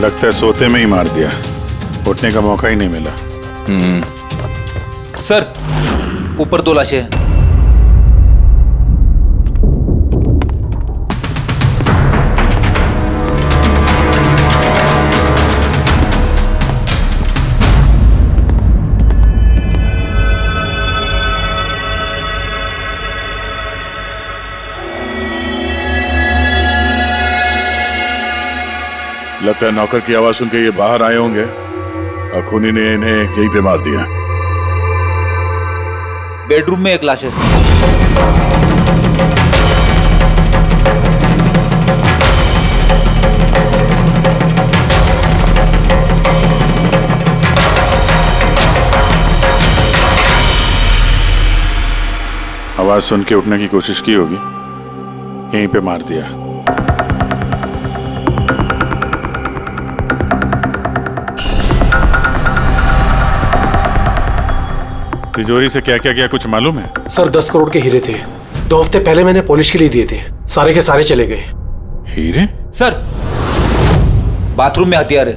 लगता है सोते में ही मार दिया, उठने का मौका ही नहीं मिला। सर, ऊपर 2 लाशें हैं। लगता है नौकर की आवाज सुन के ये बाहर आए होंगे और खूनी ने इन्हें यहीं पे मार दिया। बेडरूम में 1 लाश है। आवाज सुन के उठने की कोशिश की होगी, यहीं पे मार दिया। तिजोरी से क्या क्या गया कुछ मालूम है? सर 10 करोड़ के हीरे थे, 2 हफ्ते पहले मैंने पॉलिश के लिए दिए थे, सारे के सारे चले गए। हीरे? सर, बाथरूम में हथियार है।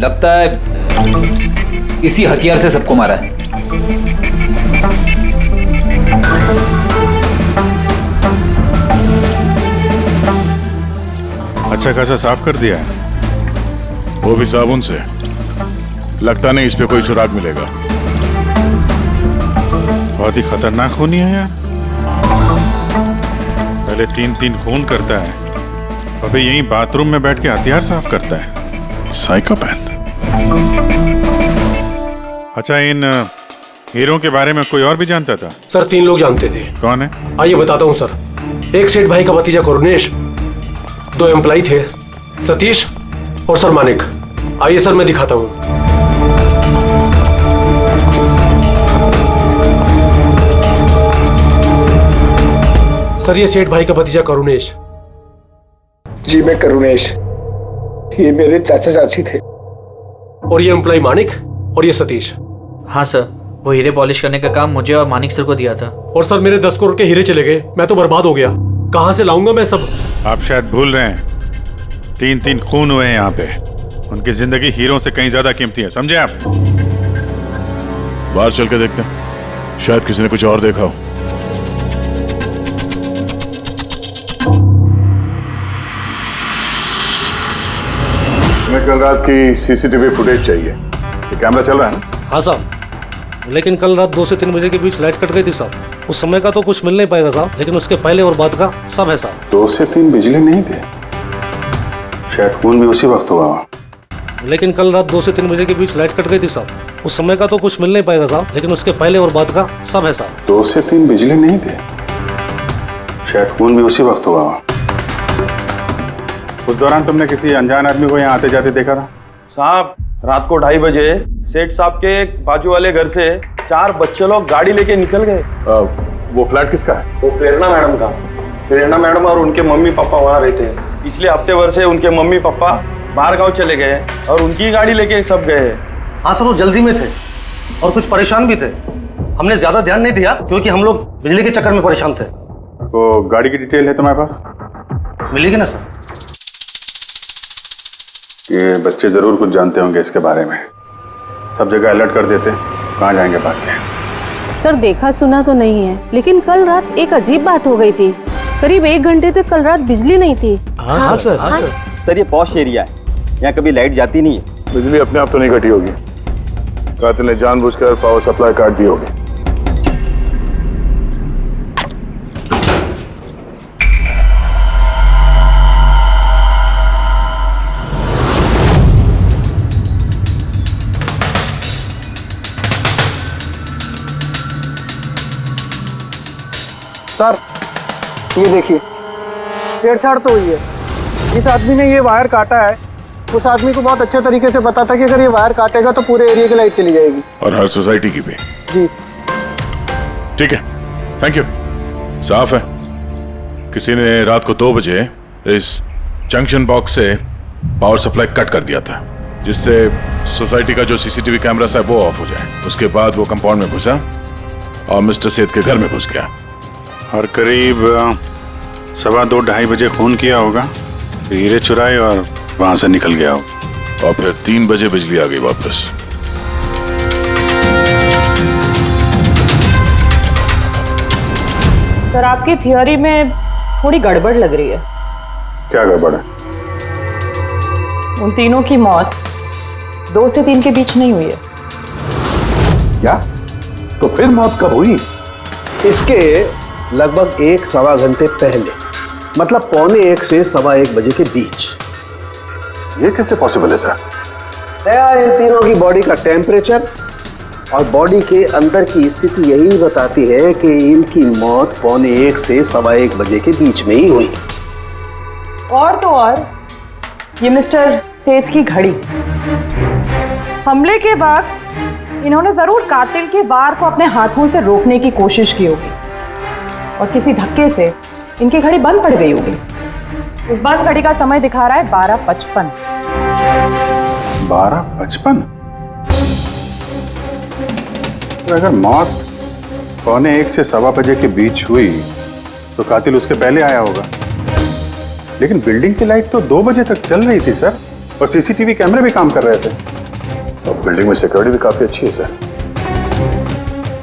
लगता है इसी हथियार से सबको मारा है। अच्छा खासा साफ कर दिया है, वो भी साबुन से। लगता नहीं इस पे कोई सुराग मिलेगा। बहुत ही खतरनाक खूनी है यार। पहले 3 खून करता है, अबे यहीं बाथरूम में बैठ के हथियार साफ करता है। साइकोपैथ। अच्छा, इन हीरों के बारे में कोई और भी जानता था? सर 3 लोग जानते थे। कौन है? आइए बताता हूँ सर। एक सेठ भाई का भतीजा करुणेश, 2 एम्प्लॉय थे, सतीश और सर मानिक। आइए सर मैं दिखाता हूँ। सर ये सेठ भाई का भतीजा करुणेश। जी मैं करुणेश, ये मेरे चाचा चाची थे। और ये एम्प्लॉय मानिक और ये सतीश। हाँ सर, वो हीरे पॉलिश करने का काम मुझे और मानिक सर को दिया था। और सर मेरे 10 करोड़ के हीरे चले गए, मैं तो बर्बाद हो गया। कहां से लाऊंगा मैं सब? आप शायद भूल रहे हैं, 3 खून हुए हैं यहाँ पे। उनकी जिंदगी हीरों से कहीं ज्यादा कीमती है, समझे आप? बाहर चल के देखते हैं, शायद किसी ने कुछ और देखा हो। हमें कल रात की सीसीटीवी फुटेज चाहिए। ये कैमरा चल रहा है ना? हाँ साहब, लेकिन कल रात 2 से 3 बजे के बीच लाइट कट गई थी साहब। उस समय का तो कुछ मिल नहीं पाएगा साहब, लेकिन उसके पहले और बाद का सब है साहब। 2 से 3 बिजली नहीं थे, शायद खून भी उसी वक्त हुआ। लेकिन कल रात 2 से 3 बजे के बीच लाइट कट गई थी साहब। उस समय का तो कुछ मिल नहीं पाएगा साहब, लेकिन उसके पहले और बाद का सब है साहब। 2 से 3 बिजली नहीं थे, शायद खून भी उसी वक्त हुआ। उस दौरान तुमने किसी अनजान आदमी को यहाँ आते जाते देखा था? साहब रात को 2:30 बजे सेठ साहब के बाजू वाले घर से 4 बच्चे लोग गाड़ी लेके निकल गए। वो फ्लैट किसका है? वो प्रेरणा मैडम का। प्रेरणा मैडम और उनके मम्मी पापा वहाँ रहते हैं। पिछले हफ्ते भर से उनके मम्मी पापा बाहर गाँव चले गए और उनकी गाड़ी लेके सब गए। हाँ सर, वो जल्दी में थे और कुछ परेशान भी थे। हमने ज्यादा ध्यान नहीं दिया क्योंकि हम लोग बिजली के चक्कर में परेशान थे। तो गाड़ी की डिटेल है तुम्हारे पास? मिलेगी ना सर? ये बच्चे जरूर कुछ जानते होंगे इसके बारे में, सब जगह अलर्ट कर देते, कहाँ जाएंगे भाग के। सर देखा सुना तो नहीं है, लेकिन कल रात एक अजीब बात हो गई थी। करीब 1 घंटे तक कल रात बिजली नहीं थी। हाँ सर। सर ये पॉश एरिया है, यहाँ कभी लाइट जाती नहीं है। बिजली अपने आप तो नहीं कटी होगी, कातिल ने जानबूझकर पावर सप्लाई काट दी होगी। सर ये देखिए, छेड़छाड़ तो हुई है। जिस आदमी ने ये वायर काटा है उस आदमी को बहुत अच्छे तरीके से पता था कि अगर ये वायर काटेगा तो पूरे एरिया की लाइट चली जाएगी। और हर सोसाइटी की भी। जी ठीक है, थैंक यू। साफ है, किसी ने रात को 2 बजे इस जंक्शन बॉक्स से पावर सप्लाई कट कर दिया था, जिससे सोसाइटी का जो सीसीटीवी कैमरा है वो ऑफ हो जाए। उसके बाद वो कंपाउंड में घुसा और मिस्टर सेठ के घर में घुस गया। और करीब 2:15-2:30 बजे खून किया होगा, फिर हीरे चुराए और वहां से निकल गया होगा। और फिर 3 बजे बिजली आ गई वापस। सर आपकी थियोरी में थोड़ी गड़बड़ लग रही है। क्या गड़बड़ है? उन तीनों की मौत 2 से 3 के बीच नहीं हुई है। क्या? तो फिर मौत कब हुई? इसके लगभग 1-1.25 घंटे पहले, मतलब 1:45 से 1:15 बजे के बीच। ये कैसे पॉसिबल है सर? इन तीनों की बॉडी का टेम्परेचर और बॉडी के अंदर की स्थिति यही बताती है कि इनकी मौत 1:45 से 1:15 बजे के बीच में ही हुई। और तो और ये मिस्टर सेठ की घड़ी, हमले के बाद इन्होंने जरूर कातिल के वार को अपने हाथों से रोकने की कोशिश की होगी और किसी धक्के से इनकी घड़ी बंद पड़ गई होगी। इस बंद घड़ी का समय दिखा रहा है 12:55। 12:55? तो अगर मौत 1:45 से 1:15 बजे के बीच हुई तो कातिल उसके पहले आया होगा। लेकिन बिल्डिंग की लाइट तो 2 बजे तक चल रही थी सर, और सीसीटीवी कैमरे भी काम कर रहे थे। और बिल्डिंग में सिक्योरिटी भी काफी अच्छी है सर।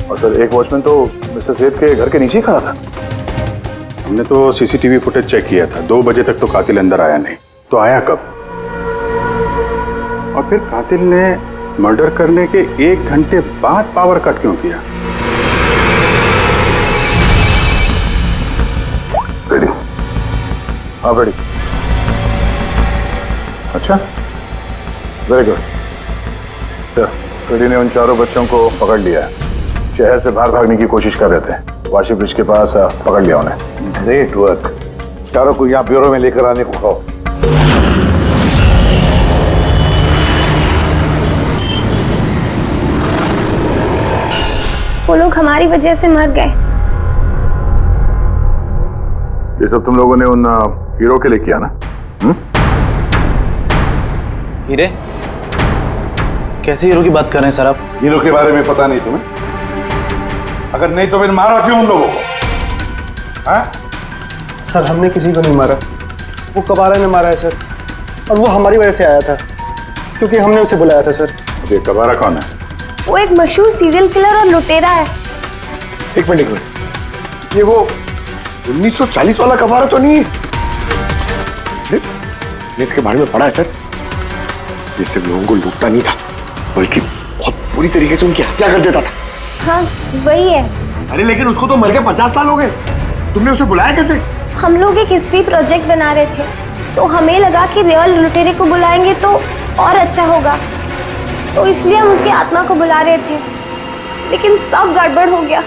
और सर एक वॉचमैन तो मिस्टर सेठ के घर के नीचे ही खड़ा था। हमने तो सीसीटीवी फुटेज चेक किया था, 2 बजे तक तो कातिल अंदर आया नहीं। तो आया कब? और फिर कातिल ने मर्डर करने के 1 घंटे बाद पावर कट क्यों किया? रेडी? हाँ रेडी। अच्छा, वेरी गुड। रेडी ने उन चारों बच्चों को पकड़ लिया है। शहर से बाहर भागने की कोशिश कर रहे थे, वाशी ब्रिज के पास पकड़ लिया उन्हें। Great work. चारों को यहाँ ब्यूरो में लेकर आने को कहो। वो लोग हमारी वजह से मर गए। ये सब तुम लोगों ने उन हीरो के लिए किया ना? हीरे? कैसे हीरो की बात कर रहे हैं सर आप? हीरो के बारे में पता नहीं तुम्हें? अगर नहीं तो फिर मारा क्यों उन लोगों को? हाँ? सर हमने किसी को नहीं मारा, वो कबारा ने मारा है सर, और वो हमारी वजह से आया था क्योंकि हमने उसे बुलाया था सर। ये कबारा कौन है? वो एक मशहूर सीरियल किलर और लुटेरा है। एक मिनट, ये वो 1940 वाला कबारा तो नहीं है? इसके बारे में पढ़ा है सर। ये सिर्फ लोगों को लूटता नहीं था, बल्कि बहुत बुरी तरीके से उनकी हत्या कर देता था। हाँ वही है। अरे लेकिन उसको तो मर के 50 साल हो गए। तुमने उसे बुलाया कैसे? हम लोग एक हिस्ट्री प्रोजेक्ट बना रहे थे, तो हमें लगा कि रियल लुटेरे को बुलाएंगे तो और अच्छा होगा, तो इसलिए हम उसकी आत्मा को बुला रहे थे। लेकिन सब गड़बड़ हो गया।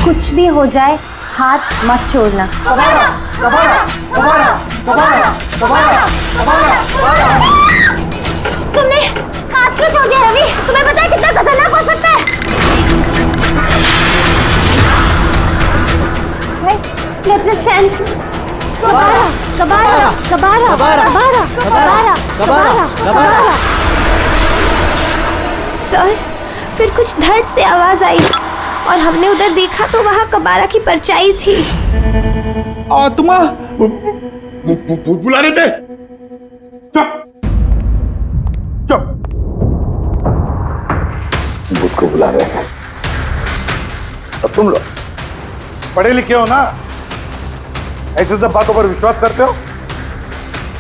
कुछ भी हो जाए हाथ मत छोड़ना। कबारा, कबारा, कबारा, कबारा, कबारा, कबारा, कबारा। तुमने हाथ क्यों छोड़ दिया रवि? तुम्हें पता है कितना खतरनाक हो सकता है? Let's just chance. कबारा, कबारा, कबारा, कबारा, कबारा, कबारा, कबारा। सर, फिर कुछ धड़ से आवाज आई और हमने उधर देखा तो वहाँ कबारा की परछाई थी। तुम बुला रहे थे? चुप चुप। बुद्ध को बुला रहे हैं। अब तुम लोग पढ़े लिखे हो ना, ऐसे सब बातों पर विश्वास करते हो?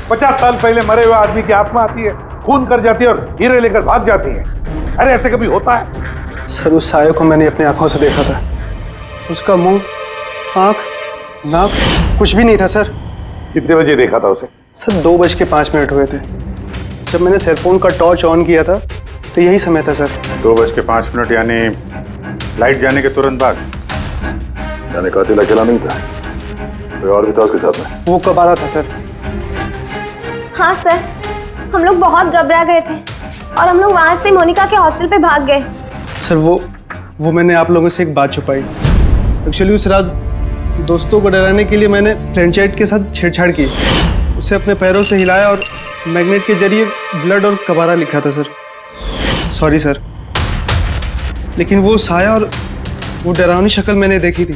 50 साल पहले मरे हुए आदमी की आत्मा आती है, खून कर जाती है और हीरे लेकर भाग जाती है। अरे ऐसे कभी होता है? सर उस साये को मैंने अपनी आंखों से देखा था। उसका मुंह, आंख, नाक कुछ भी नहीं था सर। कितने बजे देखा था उसे? सर 2:05 हुए थे। जब मैंने सेलफोन का टॉर्च ऑन किया था तो यही समय था सर। 2:05 यानी लाइट जाने के तुरंत बाद? यानी कातिल अकेला नहीं था, कोई और भी था उसके साथ में? वो कबारा था सर। हाँ सर, हम लोग बहुत घबरा गए थे और हम लोग वहाँ से मोनिका के हॉस्टल पे भाग गए। सर वो मैंने आप लोगों से एक बात छुपाई। एक्चुअली उस रात दोस्तों को डराने के लिए मैंने फ्लैशलाइट के साथ छेड़छाड़ की, उसे अपने पैरों से हिलाया और मैग्नेट के जरिए ब्लड और कबारा लिखा था सर। सॉरी सर, लेकिन वो साया और वो डरावनी शक्ल मैंने देखी थी,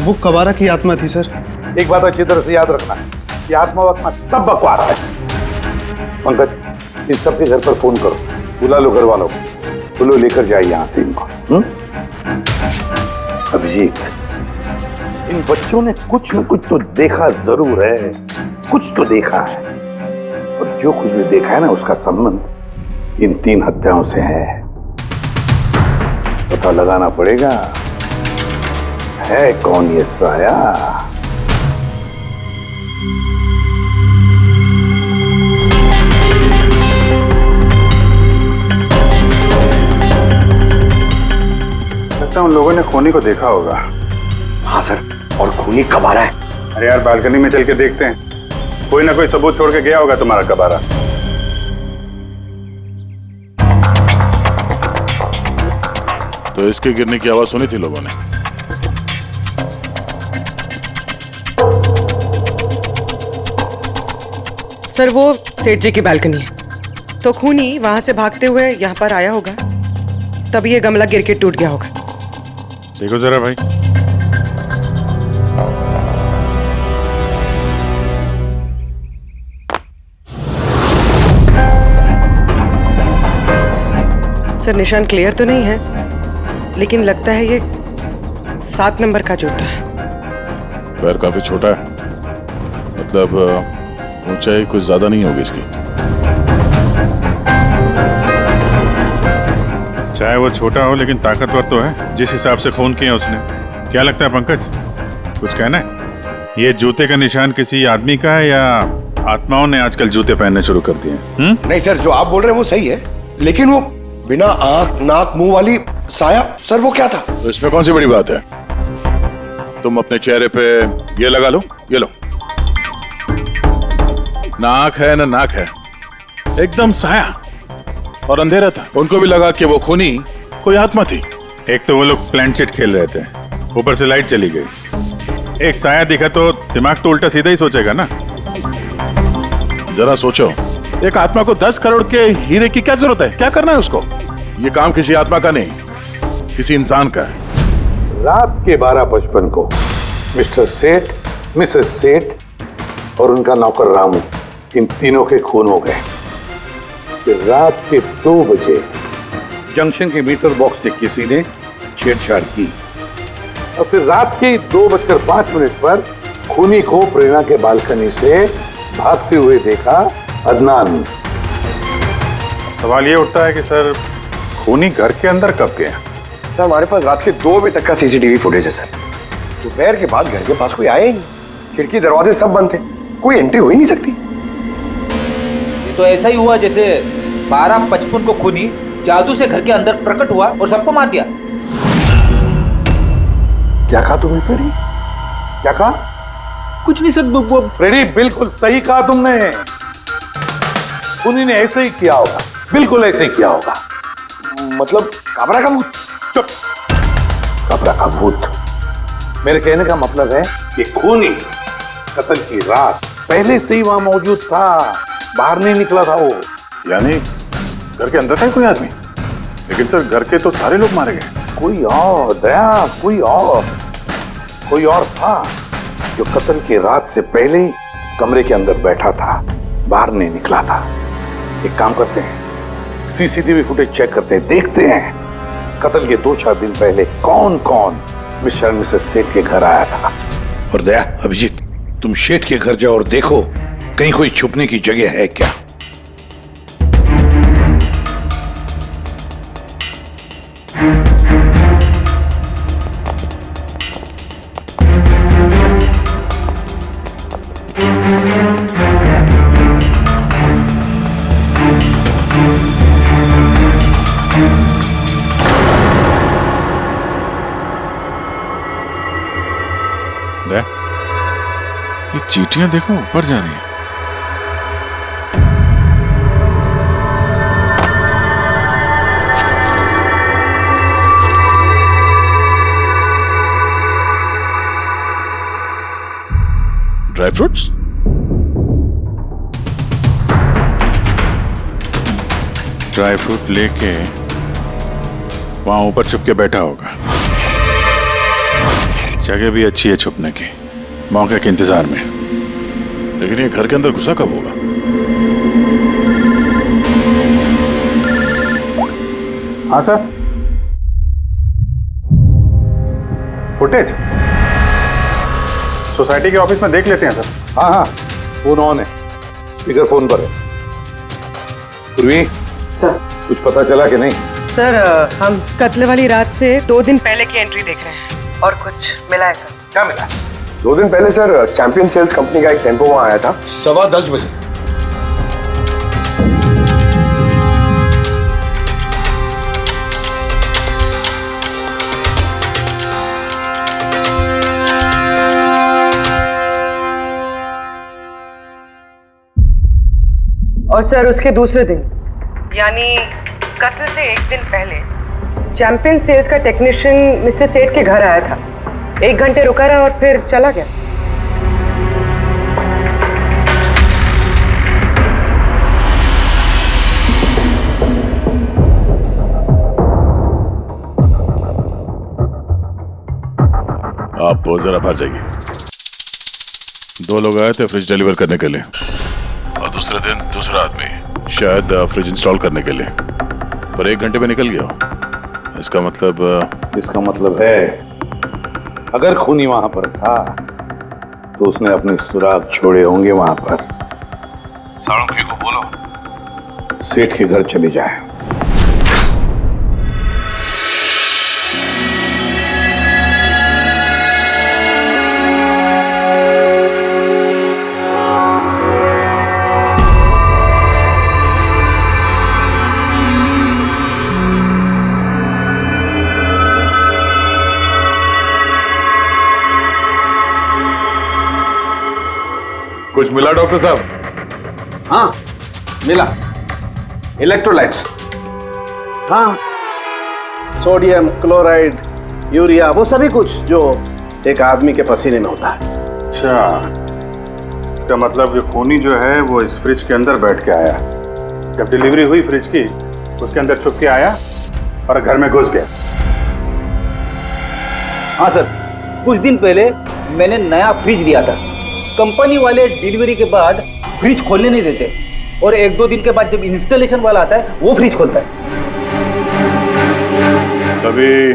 वो कबारा की आत्मा थी सर। एक बात अच्छी तरह से याद रखना है कि आत्मा वात्मा सब बकवास है। पंकज, इन सबके घर पर फोन करो, बुला लो घर वालों को, बोलो लेकर जाए यहाँ से इनको। अभिजीत, इन बच्चों ने कुछ न कुछ तो देखा जरूर है, कुछ तो देखा है, और जो कुछ भी देखा है ना उसका संबंध इन 3 हत्याओं से है। पता लगाना पड़ेगा है कौन ये साया। लगता है उन लोगों ने खूनी को देखा होगा। हाँ सर, और खूनी कबारा है। अरे यार, बालकनी में चल के देखते हैं, कोई ना कोई सबूत छोड़ के गया होगा तुम्हारा कबारा। तो इसके गिरने की आवाज सुनी थी लोगों ने? सर वो सेठ जी की बालकनी है, तो खूनी वहां से भागते हुए यहाँ पर आया होगा, तभी ये गमला गिर के टूट गया होगा। देखो जरा भाई, सर निशान क्लियर तो नहीं है, लेकिन लगता है ये 7 नंबर का जूता है। पैर काफी छोटा है, मतलब ऊंचाई कुछ ज्यादा नहीं होगी इसकी। चाहे वो छोटा हो लेकिन ताकतवर तो है, जिस हिसाब से खून किया उसने। क्या लगता है पंकज, कुछ कहना है? ये जूते का निशान किसी आदमी का है या आत्माओं ने आजकल जूते पहनने शुरू कर दिए? नहीं सर, जो आप बोल रहे हैं वो सही है, लेकिन वो बिना आंख नाक मुंह वाली साया, सर वो क्या था? तो इसमें कौन सी बड़ी बात है? तुम अपने चेहरे पे ये लगा लो, ये लो। ना आंख है ना नाक है, एकदम साया, और अंधेरा था। उनको भी लगा कि वो खूनी कोई आत्मा थी। एक तो वो लोग प्लेनचेट खेल रहे थे, ऊपर से लाइट चली गई, एक साया दिखा तो दिमाग तो उल्टा सीधा ही सोचेगा ना। जरा सोचो, एक आत्मा को 10 करोड़ के हीरे की क्या जरूरत है? क्या करना है उसको? ये काम किसी आत्मा का नहीं, किसी इंसान का है। रात के 12:55 को मिस्टर सेठ, मिसेस सेठ और उनका नौकर रामू, इन तीनों के खून हो गए। फिर रात के 2 बजे जंक्शन के मीटर बॉक्स से किसी ने छेड़छाड़ की, और फिर रात के 2:05 पर खूनी को प्रेरणा के बालकनी से भागते हुए देखा अदनान। सवाल ये उठता है कि सर खूनी घर के अंदर कब गया? सर हमारे पास रात के 2 बजे तक का सीसीटीवी फुटेज है सर। दोपहर के बाद घर के पास कोई आया ही नहीं, खिड़की दरवाजे सब बंद थे, कोई एंट्री हो ही नहीं सकती। ये तो ऐसा ही हुआ जैसे 12:55 को खूनी जादू से घर के अंदर प्रकट हुआ और सबको मार दिया। क्या कहा तुमने फ्रेडी? क्या कहा? कुछ नहीं सर, फ्रेडी बिल्कुल सही कहा तुमने। खूनी ने ऐसे ही किया होगा, बिल्कुल ऐसे ही किया होगा। मतलब काबरा का भूत? चुप, काबरा का भूत। मेरे कहने का मतलब है कि खूनी कत्ल की रात पहले से ही वहां मौजूद था, बाहर नहीं निकला था वो। यानी घर के अंदर था कोई आदमी? लेकिन सर घर के तो सारे लोग मारे गए। कोई और दया, कोई और था जो कत्ल की रात से पहले ही कमरे के अंदर बैठा था, बाहर नहीं निकला था। एक काम करते हैं, सीसीटीवी फुटेज चेक करते हैं, देखते हैं कत्ल के 2-4 दिन पहले कौन कौन मिस्टर और मिसेस सेठ के घर आया था। और दया, अभिजीत, तुम शेठ के घर जाओ और देखो कहीं कोई छुपने की जगह है क्या। ये चींटियां देखो ऊपर जा रही हैं। Dry fruits? ड्राई फ्रूट लेके वहां ऊपर छुप के बैठा होगा। जगह भी अच्छी है छुपने की, मौके के इंतजार में। लेकिन ये घर के अंदर घुसा कब होगा? हाँ सर, फुटेज सोसाइटी के ऑफिस में देख लेते हैं सर। हाँ हाँ, फोन ऑन है, स्पीकर फोन पर है। पूर्वी सर, कुछ पता चला कि नहीं? सर हम कत्ल वाली रात से 2 दिन पहले की एंट्री देख रहे हैं और कुछ मिला है सर। क्या मिला? 2 दिन पहले सर चैंपियन सेल्स कंपनी का एक टेम्पो वहां आया था 10:15 बजे। और सर उसके दूसरे दिन यानी कत्ल से 1 दिन पहले चैंपियन सेल्स का टेक्नीशियन मिस्टर सेठ के घर आया था। 1 घंटे रुका रहा और फिर चला गया। आप जरा बाहर जाइए। 2 लोग आए थे फ्रिज डिलीवर करने के लिए और दूसरे दिन दूसरा आदमी शायद फ्रिज इंस्टॉल करने के लिए, पर 1 घंटे में निकल गया। इसका मतलब है अगर खूनी वहां पर था तो उसने अपने सुराग छोड़े होंगे वहां पर। साळुंखे को बोलो सेठ के घर चले जाए। कुछ मिला डॉक्टर साहब? हाँ मिला, इलेक्ट्रोलाइट्स। हाँ, सोडियम क्लोराइड, यूरिया, वो सभी कुछ जो एक आदमी के पसीने में होता है। अच्छा, इसका मतलब ये खूनी जो है वो इस फ्रिज के अंदर बैठ के आया। जब डिलीवरी हुई फ्रिज की, उसके अंदर छुप के आया और घर में घुस गया। हाँ सर, कुछ दिन पहले मैंने नया फ्रिज लिया था। कंपनी वाले डिलीवरी के बाद फ्रिज खोलने नहीं देते और 1-2 दिन के बाद जब इंस्टॉलेशन वाला आता है वो फ्रिज खोलता है। तभी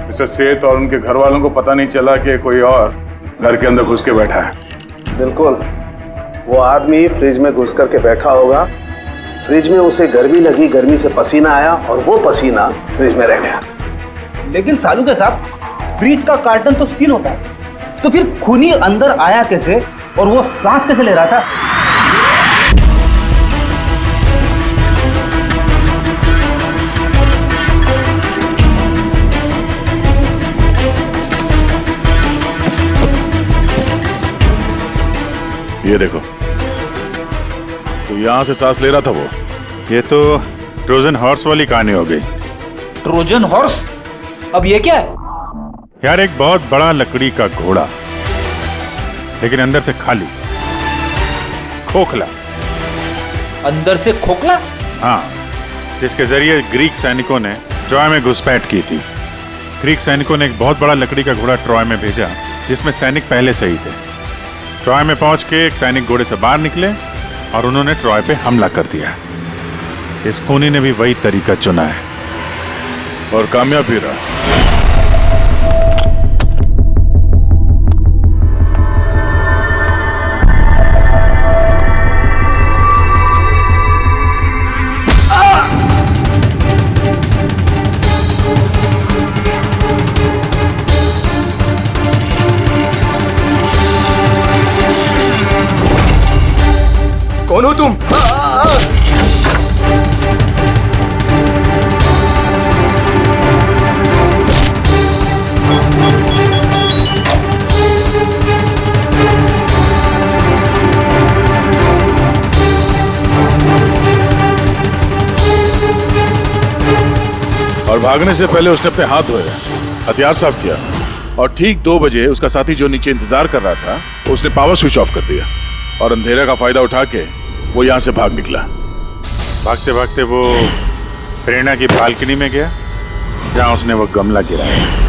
मिस्टर सेठ और उनके घर वालों को पता नहीं चला कि कोई और घर के अंदर घुस के बैठा है। बिल्कुल, वो आदमी फ्रिज में घुस करके बैठा होगा। फ्रिज में उसे गर्मी लगी, गर्मी से पसीना आया और वो पसीना फ्रिज में रह गया। लेकिन सालूका साहब, फ्रिज का कार्टन तो सील होता है, तो फिर खूनी अंदर आया कैसे और वो सांस कैसे ले रहा था? ये देखो, तो यहां से सांस ले रहा था वो। ये तो ट्रोजन हॉर्स वाली कहानी हो गई। Trojan horse? अब ये क्या है? यार, एक बहुत बड़ा लकड़ी का घोड़ा, लेकिन अंदर से खाली, खोखला। अंदर से खोखला? हाँ, जिसके जरिए ग्रीक सैनिकों ने ट्रॉय में घुसपैठ की थी। ग्रीक सैनिकों ने एक बहुत बड़ा लकड़ी का घोड़ा ट्रॉय में भेजा, जिसमें सैनिक पहले से ही थे। ट्रॉय में पहुंच के एक सैनिक घोड़े से बाहर निकले और उन्होंने ट्रॉय पे हमला कर दिया। इस खूनी ने भी वही तरीका चुना है और कामयाब भी रहा। कौन हो तुम? और भागने से पहले उसने अपने हाथ धोए, हथियार साफ किया और ठीक 2 बजे उसका साथी जो नीचे इंतजार कर रहा था उसने पावर स्विच ऑफ कर दिया और अंधेरे का फायदा उठा के वो यहाँ से भाग निकला। भागते भागते वो प्रेरणा की बालकनी में गया जहां उसने वो गमला गिराया।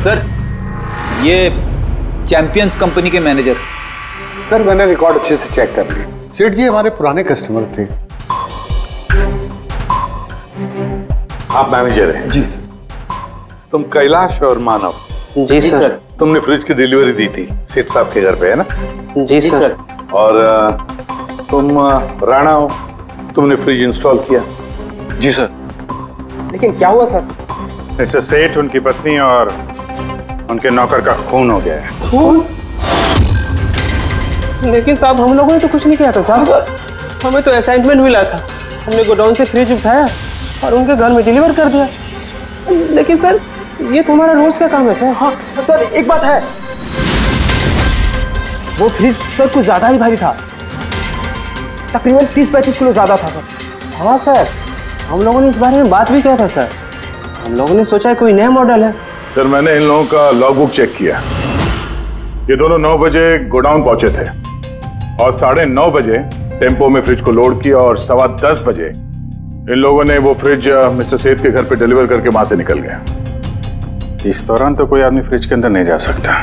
सर, ये चैंपियंस कंपनी के मैनेजर। सर मैंने रिकॉर्ड अच्छे से चेक कर लिया। सेठ जी हमारे पुराने कस्टमर थे। आप मैनेजर हैं? जी सर। तुम कैलाश और मानव? जी सर। तुमने फ्रिज की डिलीवरी दी थी सेठ साहब के घर पे, है ना? जी सर। और तुम राणा हो, तुमने फ्रिज इंस्टॉल किया? जी सर। लेकिन क्या हुआ सर? मिस्टर सेठ, उनकी पत्नी और उनके नौकर का खून हो गया है। खून? लेकिन साहब हम लोगों ने तो कुछ नहीं किया था साहब। हमें तो असाइनमेंट मिला था, हमने गोडाउन से फ्रिज उठाया और उनके घर में डिलीवर कर दिया। लेकिन सर ये तुम्हारा रोज का काम है सर। हाँ सर, एक बात है, वो फ्रिज सर कुछ ज्यादा ही भारी था, तकरीबन 30-35 किलो ज्यादा था सर। हाँ सर, हम लोगों ने इस बारे में बात भी किया था सर। हम लोगों ने सोचा कोई नया मॉडल है। सर, मैंने इन लोगों का लॉगबुक चेक किया। ये दोनों 9 बजे गोडाउन पहुंचे थे और 9:30 बजे टेम्पो में फ्रिज को लोड किया और 10:15 बजे इन लोगों ने वो फ्रिज मिस्टर सेठ के घर पे डिलीवर करके वहां से निकल गए। इस दौरान तो कोई आदमी फ्रिज के अंदर नहीं जा सकता।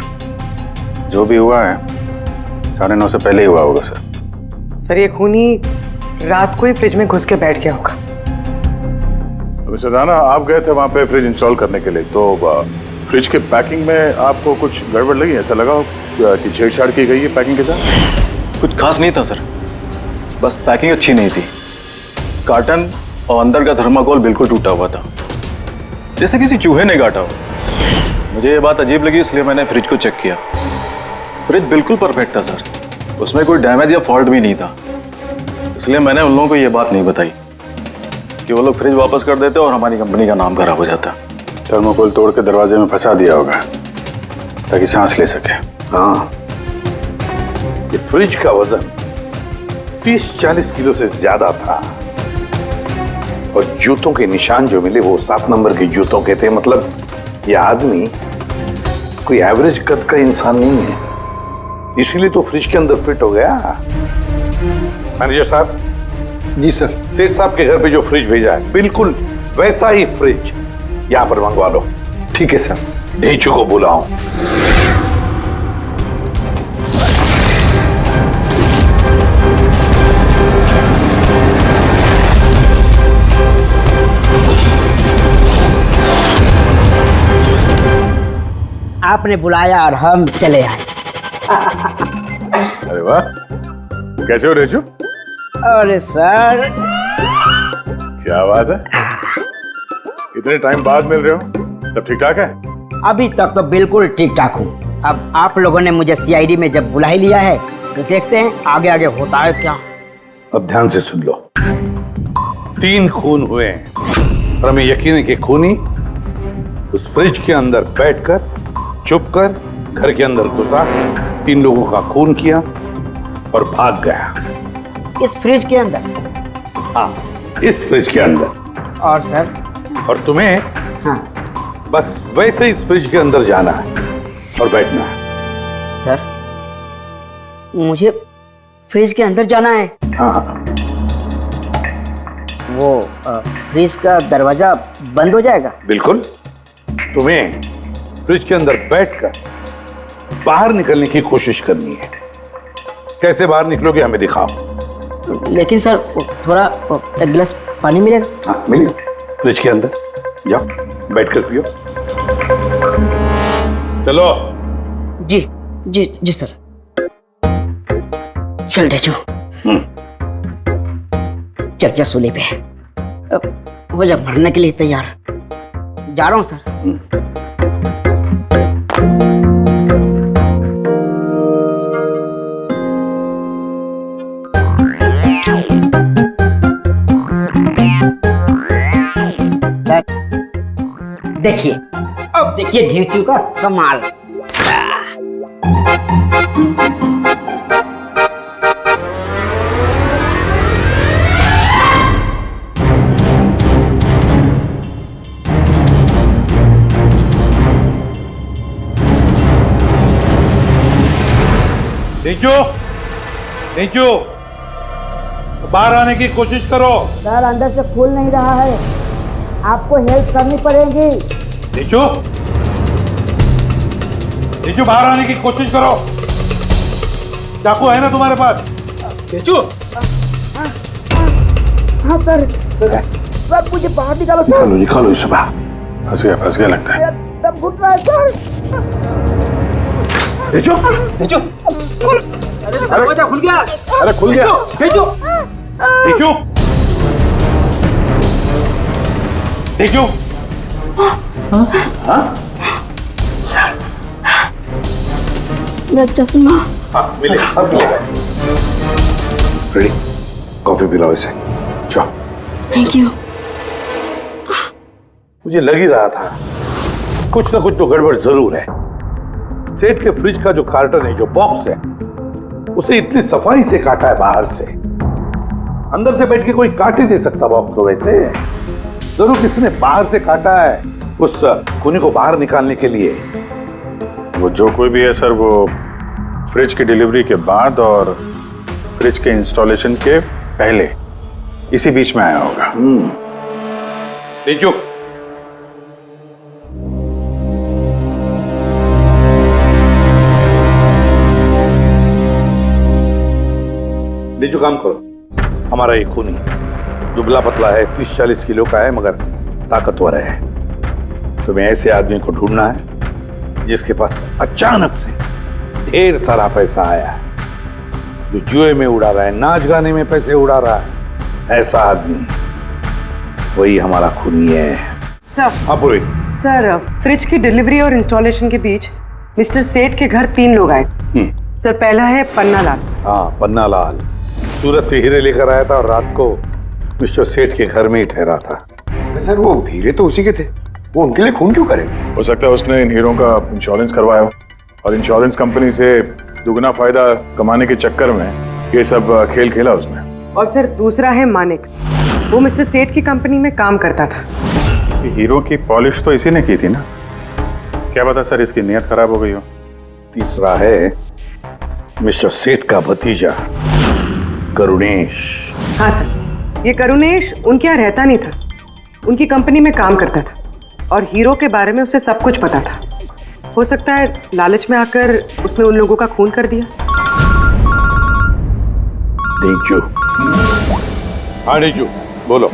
जो भी हुआ है 9:30 से पहले ही हुआ होगा सर। सर ये खूनी रात को ही फ्रिज में घुस के बैठ गया होगा। मिस्टर राणा, आप गए थे वहां पे फ्रिज इंस्टॉल करने के लिए, तो फ्रिज के पैकिंग में आपको कुछ गड़बड़ लगी? ऐसा लगा हो कि छेड़छाड़ की गई है पैकिंग के साथ? कुछ खास नहीं था सर, बस पैकिंग अच्छी नहीं थी। कार्टन और अंदर का थर्माकोल बिल्कुल टूटा हुआ था, जैसे किसी चूहे ने काटा हो। मुझे ये बात अजीब लगी, इसलिए मैंने फ्रिज को चेक किया। फ्रिज बिल्कुल परफेक्ट था सर, उसमें कोई डैमेज या फॉल्ट भी नहीं था। इसलिए मैंने उन लोगों को ये बात नहीं बताई कि वो लोग फ्रिज वापस कर देते और हमारी कंपनी का नाम खराब हो जाता। थर्मोकोल तोड़ के दरवाजे में फंसा दिया होगा ताकि सांस ले सके। हाँ, ये फ्रिज का वजन 30-40 किलो से ज्यादा था और जूतों के निशान जो मिले वो 7 नंबर के जूतों के थे। मतलब ये आदमी कोई एवरेज कद का इंसान नहीं है, इसीलिए तो फ्रिज के अंदर फिट हो गया। मैनेजर साहब। जी सर। सेठ साहब के घर पे जो फ्रिज भेजा है बिल्कुल वैसा ही फ्रिज यहाँ पर मंगवा लो। ठीक है सर। ढेंचू को बुलाओ। आपने बुलाया और हम चले आए। अरे वाह, कैसे हो रेचू? अरे सर, क्या बात है, इतने टाइम बाद मिल रहे हो? सब ठीक ठाक है? अभी तक तो बिल्कुल ठीक ठाक हूँ। अब आप लोगों ने मुझे सीआईडी में जब बुला ही लिया है तो देखते हैं आगे आगे होता है क्या। अब ध्यान से सुन लो। 3 खून हुए हैं और हमें यकीन है कि खूनी उस फ्रिज के अंदर बैठकर चुपकर घर के अंदर घुसा, 3 लोगों का खून किया और भाग गया। इस फ्रिज के अंदर? हाँ, इस फ्रिज के अंदर। और सर? और तुम्हें हाँ, बस वैसे इस फ्रिज के अंदर जाना है और बैठना है। सर, मुझे फ्रिज के अंदर जाना है? हाँ। वो फ्रिज का दरवाजा बंद हो जाएगा? बिल्कुल। तुम्हें फ्रिज के अंदर बैठकर बाहर निकलने की कोशिश करनी है। कैसे बाहर निकलोगे हमें दिखाओ। लेकिन सर थोड़ा एक गिलास पानी मिलेगा? हाँ मिलेगा, फ्रिज के अंदर जाओ, बैठकर पियो। चलो। जी जी जी सर। चल ढेचू, चल जा सूली पे, अब हो जा मरने के लिए तैयार। जा रहा हूँ सर। देखिए, अब देखिए ढेचू का कमाल। नीचू, नीचू, बाहर आने की कोशिश करो। सर अंदर से खुल नहीं रहा है, आपको हेल्प करनी पड़ेगी। नीचू, नीचू बाहर आने की कोशिश करो। चाकू है ना तुम्हारे पास? नीचू, हाँ सर, सर मुझे बाहर निकालो। निकालो निकालो इसे बाहर। फंस गया लगता है। दम घुट रहा है सर। नीचू, नीचू, दरवाजा खुल गया। अरे खुल गया। नीचू, नीचू, नीचू। हाँ? मेरा चश्मा। हाँ मिलेगा, सब मिलेगा। रेडी, कॉफी पिलाओ इसे। चलो। Thank you. मुझे लग ही रहा था कुछ ना कुछ तो गड़बड़ जरूर है। सेठ के फ्रिज का जो कार्टन है, जो बॉक्स है, उसे इतनी सफाई से काटा है बाहर से। अंदर से बैठ के कोई काट ही नहीं सकता बॉक्स को वैसे। जरूर किसी ने बाहर से काटा है उस खूनी को बाहर निकालने के लिए। वो जो कोई भी है सर, वो फ्रिज की डिलीवरी के बाद और फ्रिज के इंस्टॉलेशन के पहले इसी बीच में आया होगा। नीचू, नीचू काम करो। हमारा ये खूनी दुबला पतला है, 30-40 किलो का है, मगर ताकतवर है। तुम्हें ऐसे आदमी को ढूंढना है जिसके पास अचानक से ढेर सारा पैसा आया है, जो जुए में उड़ा रहा है, नाच गाने में पैसे उड़ा रहा है। ऐसा आदमी वही हमारा खूनी है। सर, हाँ पूरी। सर फ्रिज की डिलीवरी और इंस्टॉलेशन के बीच मिस्टर सेठ के घर 3 लोग आए। सर पहला है पन्ना लाल। हाँ पन्ना लाल सूरत से हीरे लेकर आया था और रात को मिस्टर सेठ के घर में ही ठहरा था। सर वो हीरे तो उसी के थे, वो उनके लिए खून क्यों करे? हो सकता है उसने इन हीरों का इंश्योरेंस करवाया हो और इंश्योरेंस कंपनी से दुगना फायदा कमाने के चक्कर में ये सब खेल खेला उसने। और सर दूसरा है मानिक, वो मिस्टर सेठ की कंपनी में काम करता था। हीरो की पॉलिश तो इसी ने की थी ना, क्या पता सर इसकी नीयत खराब हो गई हो। तीसरा है मिस्टर सेठ का भतीजा करुणेश। हाँ सर, ये करुणेश उनके यहाँ रहता नहीं था, उनकी कंपनी में काम करता था और हीरो के बारे में उसे सब कुछ पता था। हो सकता है लालच में आकर उसने उन लोगों का खून कर दिया। नीचू, हाँ नीचू बोलो।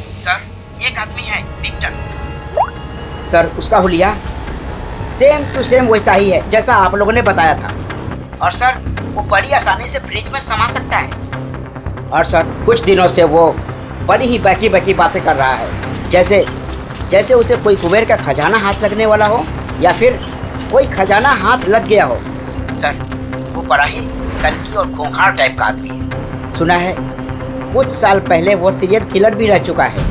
सर एक आदमी है विक्टर। सर उसका हुलिया सेम टू सेम वैसा ही है जैसा आप लोगों ने बताया था। और सर वो बड़ी आसानी से फ्रिज में समा सकता है। और सर कुछ दिनों से वो बड़ी ही बकी बातें कर रहा है, जैसे उसे कोई कुबेर का खजाना हाथ लगने वाला हो या फिर कोई खजाना हाथ लग गया हो। सर वो बड़ा ही सनकी और खूंखार टाइप का आदमी है। सुना है कुछ साल पहले वो सीरियल किलर भी रह चुका है।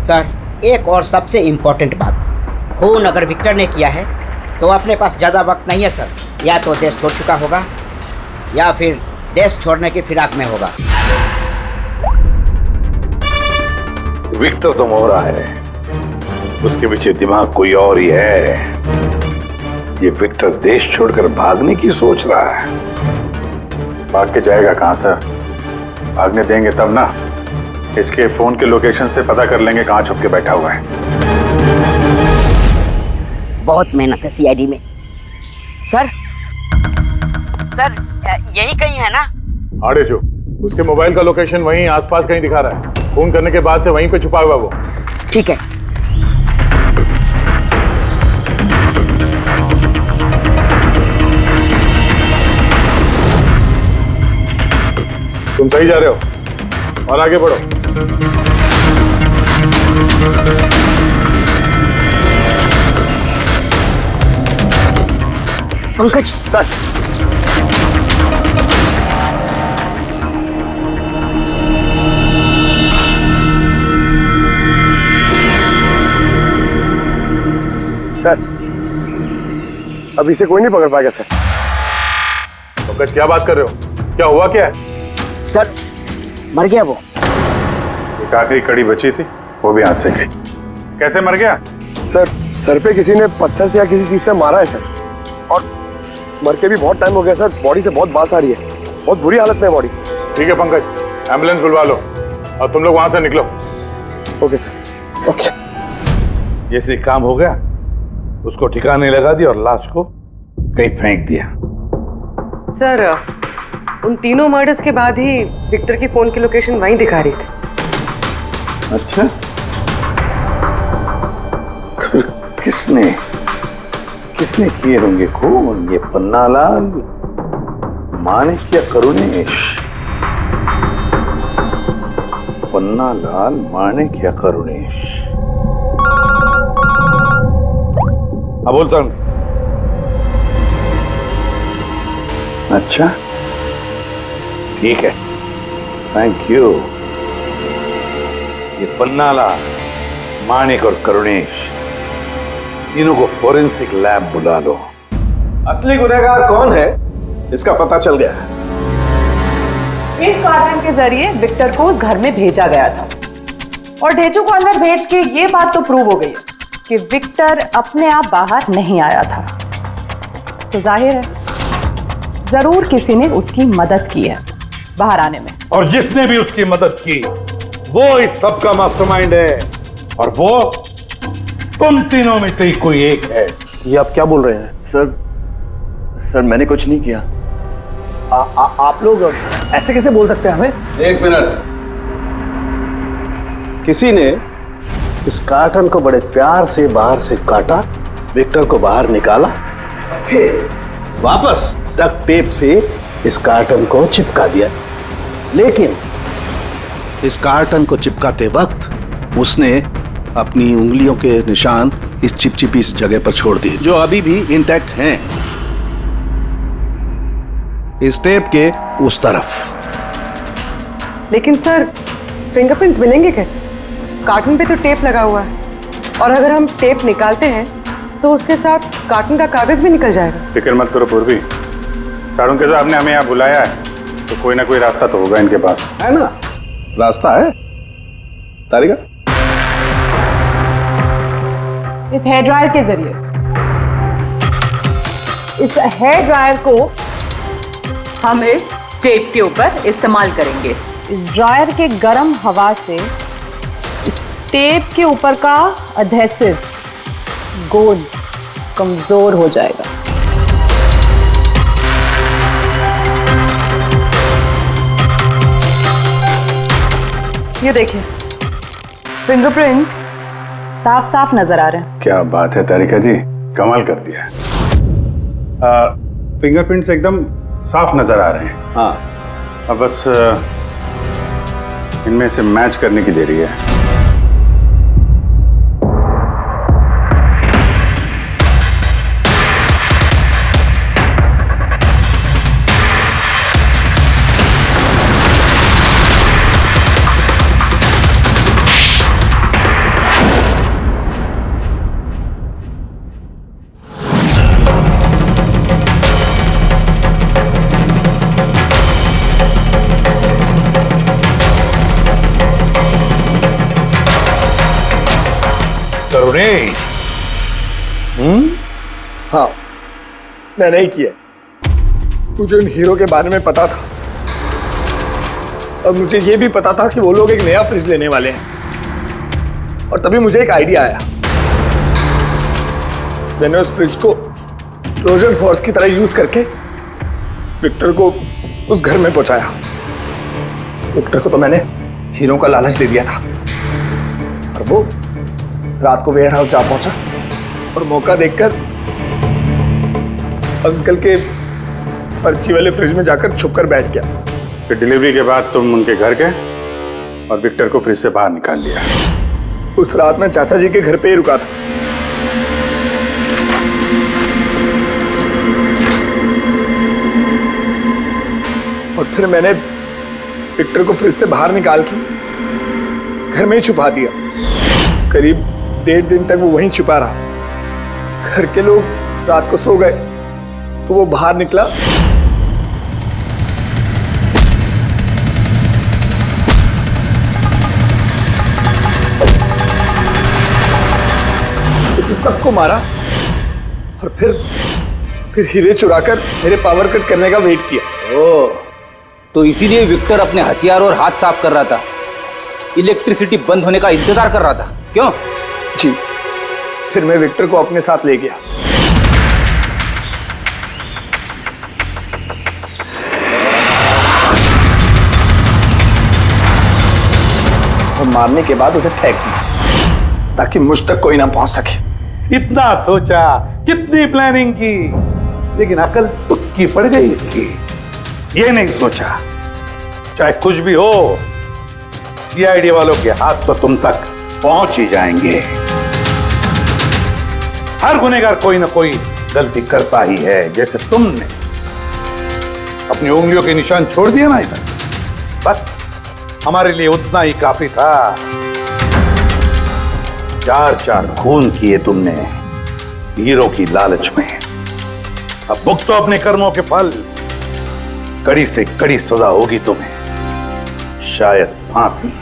सर एक और सबसे इम्पोर्टेंट बात, खून अगर विक्टर ने किया है तो अपने पास ज़्यादा वक्त नहीं है सर। या तो देश छोड़ चुका होगा या फिर देश छोड़ने की फिराक में होगा। विक्टर तो मोहरा है, उसके पीछे दिमाग कोई और ही है। ये विक्टर देश छोड़कर भागने की सोच रहा है। भाग के जाएगा कहाँ सर, भागने देंगे तब ना। इसके फोन के लोकेशन से पता कर लेंगे कहाँ छुप के बैठा हुआ है। बहुत मेहनत है सीआईडी में। सर यही कहीं है ना? आड़े जो उसके मोबाइल का लोकेशन वहीं आसपास कहीं दिखा रहा है। फोन करने के बाद से वहीं पे छुपा हुआ वो। ठीक है। तुम सही जा रहे हो और आगे बढ़ो। पंकज सर, अभी से कोई नहीं पकड़ पाएगा सर। पंकज क्या बात कर रहे हो, क्या हुआ क्या है? सर मर गया वो। एक आखिरी कड़ी बची थी, वो भी हाथ से गई। कैसे मर गया? सर सर पे किसी ने पत्थर से या किसी चीज से मारा है सर, मर के भी बहुत टाइम हो गया सर, बॉडी से बहुत बास आ रही है, बहुत बुरी हालत में है बॉडी। ठीक है पंकज, एम्बुलेंस बुलवा लो और तुम लोग वहां से निकलो। Okay sir. ओके। जैसे काम हो गया उसको ठिकाने लगा दिया और लाश को कहीं फेंक दिया। सर उन तीनों मर्डर्स के बाद ही विक्टर की फोन की लोकेशन वहीं दिखा रही थी। अच्छा, किसने किसने किए होंगे खून? ये पन्नालाल, माणिक या करुणेश? पन्नालाल, माणिक या करुणेश? हाँ बोलता हूं। अच्छा ठीक है, थैंक यू। ये पन्नालाल, माणिक और करुणेश, तीनों को फोरेंसिक लैब बुला लो। असली गुनहगार कौन है इसका पता चल गया है। इस कार्टन के जरिए विक्टर को उस घर में भेजा गया था और ढेचू को अंदर भेज के ये बात तो प्रूव हो गई कि विक्टर अपने आप बाहर नहीं आया था। तो जाहिर है जरूर किसी ने उसकी मदद की है बाहर आने में, और जिसने भी उसकी मदद की वो इस सब का मास्टरमाइंड है, और वो तुम तीनों में से ही कोई एक है। ये आप क्या बोल रहे हैं? सर मैंने कुछ नहीं किया। आप लोग ऐसे कैसे बोल सकते हैं हमें? एक मिनट, किसी ने इस कार्टन को बड़े प्यार से बाहर से काटा, विक्टर को बाहर निकाला, फिर वापस डक्ट टेप से इस कार्टन को चिपका दिया। लेकिन इस कार्टन को चिपकाते वक्त उसने अपनी उंगलियों के निशान इस चिपचिपी जगह पर छोड़ दिए, जो अभी भी इंटैक्ट हैं, इस टेप के उस तरफ। लेकिन सर फिंगरप्रिंट्स मिलेंगे कैसे? कार्टन पे तो टेप लगा हुआ है, और अगर हम टेप निकालते हैं तो उसके साथ कार्टन का कागज भी निकल जाएगा। फिक्र मत करो पूर्वी, साड़ुंके साहब ने हमें यहाँ बुलाया है तो कोई ना कोई रास्ता तो होगा इनके पास। है ना, रास्ता है। तारिका, इस हेयर ड्रायर के जरिए इस हेयर ड्रायर को हम इस टेप के ऊपर इस्तेमाल करेंगे। इस ड्रायर के गर्म हवा से इस टेप के ऊपर का अधेसिव गोंद कमजोर हो जाएगा। ये देखिए, फिंगरप्रिंट्स साफ साफ नजर आ रहे हैं। क्या बात है तारिका जी, कमाल कर दिया। फिंगरप्रिंट्स एकदम साफ नजर आ रहे हैं। हाँ, अब बस इनमें से मैच करने की देरी है। हाँ, मैंने ही किया। मुझे उन हीरो के बारे में पता था, और मुझे ये भी पता था कि वो लोग एक नया फ्रिज लेने वाले हैं। और तभी मुझे एक आइडिया आया। मैंने उस फ्रिज को ट्रोजन हॉर्स की तरह यूज करके विक्टर को उस घर में पहुंचाया। विक्टर को तो मैंने हीरो का लालच दे दिया था, और वो रात को वेयर हाउस जा पहुंचा और मौका देखकर अंकल के पर्ची वाले फ्रिज में जाकर छुपकर बैठ गया। फिर डिलीवरी के बाद तुम उनके घर गए और विक्टर को फ्रिज से बाहर निकाल लिया। उस रात मैं चाचा जी के घर पे ही रुका था। और फिर मैंने विक्टर को फ्रिज से बाहर निकाल के घर में ही छुपा दिया। करीब 1.5 दिन तक वो वहीं छुपा रहा। घर के लोग रात को सो गए तो वो बाहर निकला, उसने सबको मारा और फिर फिर हीरे चुराकर मेरे पावर कट करने का वेट किया। ओ, तो इसीलिए विक्टर अपने हथियार और हाथ साफ कर रहा था, इलेक्ट्रिसिटी बंद होने का इंतजार कर रहा था, क्यों? जी, फिर मैं विक्टर को अपने साथ ले गया। और मारने के बाद उसे फेंक दिया ताकि मुझ तक कोई ना पहुंच सके। इतना सोचा, कितनी प्लानिंग की, लेकिन अकल तुक्की पड़ गई इसकी। ये नहीं सोचा चाहे कुछ भी हो, सीआईडी वालों के हाथ तो तुम तक पहुंच ही जाएंगे। हर गुनहगार कोई ना कोई गलती करता ही है, जैसे तुमने अपनी उंगलियों के निशान छोड़ दिया ना इधर, बस हमारे लिए उतना ही काफी था। 4 खून किए तुमने हीरो की लालच में। अब भुगतो अपने कर्मों के फल, कड़ी से कड़ी सजा होगी तुम्हें, शायद फांसी।